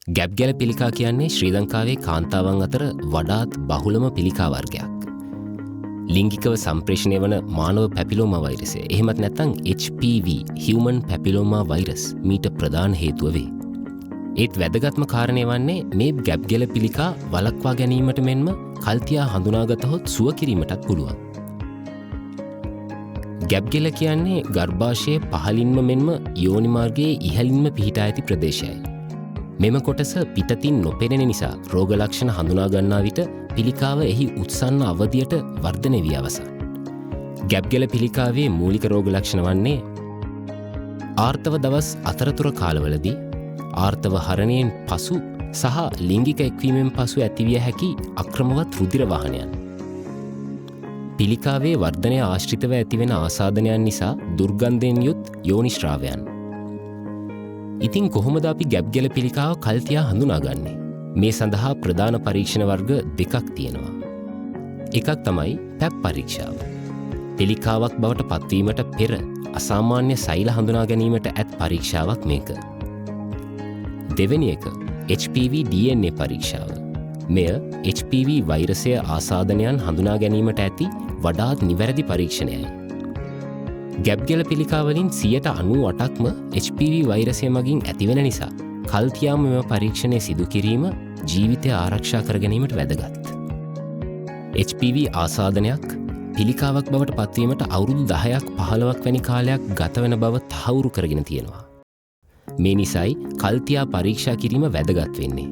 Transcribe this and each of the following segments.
ගැබ්ගැල පිළිකා කියන්නේ ශ්‍රී ලංකාවේ කාන්තාවන් අතර වඩාත් බහුලම පිළිකා වර්ගයක්. ලිංගිකව සම්ප්‍රේෂණය වන මානව පැපිලෝමා වෛරසය එහෙමත් නැත්නම් HPV Human Papilloma Virus මීට ප්‍රධාන හේතුව වේ. ඒත් වැදගත්ම කාරණය වන්නේ මේ ගැබ්ගැල පිළිකා වළක්වා ගැනීමට මෙන්ම කල්තියා හඳුනාගතහොත් සුව කිරීමටත් පුළුවන්. ගැබ්ගැල කියන්නේ ගර්භාෂයේ පහළින්ම මෙන්ම යෝනි මාර්ගයේ ඉහළින්ම පිහිටා ඇති ප්‍රදේශයයි. මෙම කොටස පිටතින් නොපෙනෙන නිසා රෝග ලක්ෂණ හඳුනා ගන්නා විට පිළිකාව එහි උත්සන්න අවධියට වර්ධනය වී අවසන්. ගැබ්ගැල පිළිකාවේ මූලික රෝග ලක්ෂණ වන්නේ ආර්තව දවස් අතරතුර කාලවලදී ආර්තව හරණයෙන් පසු සහ ලිංගික එක්වීමෙන් පසු ඇතිවිය හැකි අක්‍රමවත් රුධිර වහනයන්. පිළිකාවේ වර්ධනය ආශ්‍රිතව ඇතිවෙන ආසාදනයන් නිසා දුර්ගන්ධයෙන් යුත් යෝනි ශ්‍රාවයන්. ඉතින් කොහොමද අපි ගැබ්ගැල පිළිකාව කල්තියා හඳුනාගන්නේ? මේ සඳහා ප්‍රධාන පරීක්ෂණ වර්ග දෙකක් තියෙනවා. එකක් තමයි පැප් පරීක්ෂාව. පිළිකාවක් බවට පත්වීමට පෙර අසාමාන්‍ය සෛල හඳුනා ගැනීමට ඇත් පරීක්ෂාවක් මේක. දෙවෙනි එක HPV DNA පරීක්ෂාව. මෙය HPV වෛරසය ආසාදනයන් හඳුනා ගැනීමට ඇති වඩාත් නිවැරදි පරීක්ෂණයයි. ගැබ්ගැල පිළිකාවලින් 98%ක්ම HPV වෛරසය මගින් ඇතිවෙන නිසා කල්තියාම මෙම පරීක්ෂණය සිදු කිරීම ජීවිතය ආරක්ෂා කර ගැනීමට වැදගත්. HPV ආසාදනයක් පිළිකාවක් බවට පත්වීමට අවුරුදු 10ක් 15ක් වැනි කාලයක් ගතවන බව තහවුරු කරගෙන තියෙනවා. මේ නිසයි කල්තියා පරීක්ෂා කිරීම වැදගත් වෙන්නේ.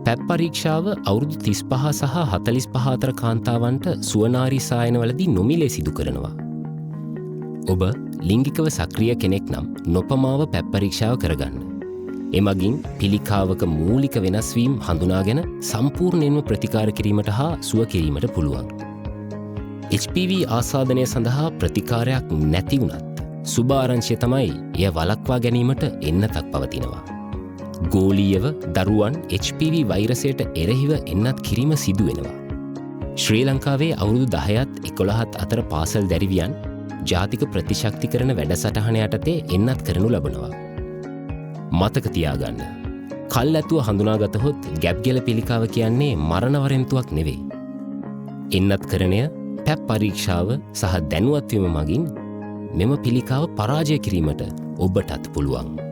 පැප් පරීක්ෂාව අවුරුදු 35 සහ 45 අතර කාන්තාවන්ට සුවනාරී සායනවලදී නොමිලේ සිදු කරනවා. ඔබ ලිංගිකව සක්‍රිය කෙනෙක් නම් නොපමාව පැප් පරීක්ෂාව කරගන්න. එමගින් පිළිකාවක මූලික වෙනස්වීම් හඳුනාගෙන සම්පූර්ණයෙන්ම ප්‍රතිකාර කිරීමට හා සුව කිරීමට පුළුවන්. HPV ආසාදනය සඳහා ප්‍රතිකාරයක් නැති වුණත් සුභාරංචිය තමයි එය වළක්වා ගැනීමට එන්නතක් පවතිනවා. ගෝලීයව දරුවන් HPV වෛරසයට එරෙහිව එන්නත් කිරීම සිදු වෙනවා. ශ්‍රී ලංකාවේ අවුරුදු 10ත් 11ත් අතර පාසල් දැරිවියන් ජාතික ප්‍රතිශක්තිකරණ වැඩසටහන යටතේ එන්නත් කරනු ලබනවා. මතක තියාගන්න. කල් ඇතුව හඳුනාගතහොත් ගැබ්ගැල පිළිකාව කියන්නේ මරණවරෙන්තුවක් නෙවෙයි. එන්නත් කරණය, පැප් පරීක්ෂාව සහ දැනුවත්වීම මගින් මෙම පිළිකාව පරාජය කිරීමට ඔබටත් පුළුවන්.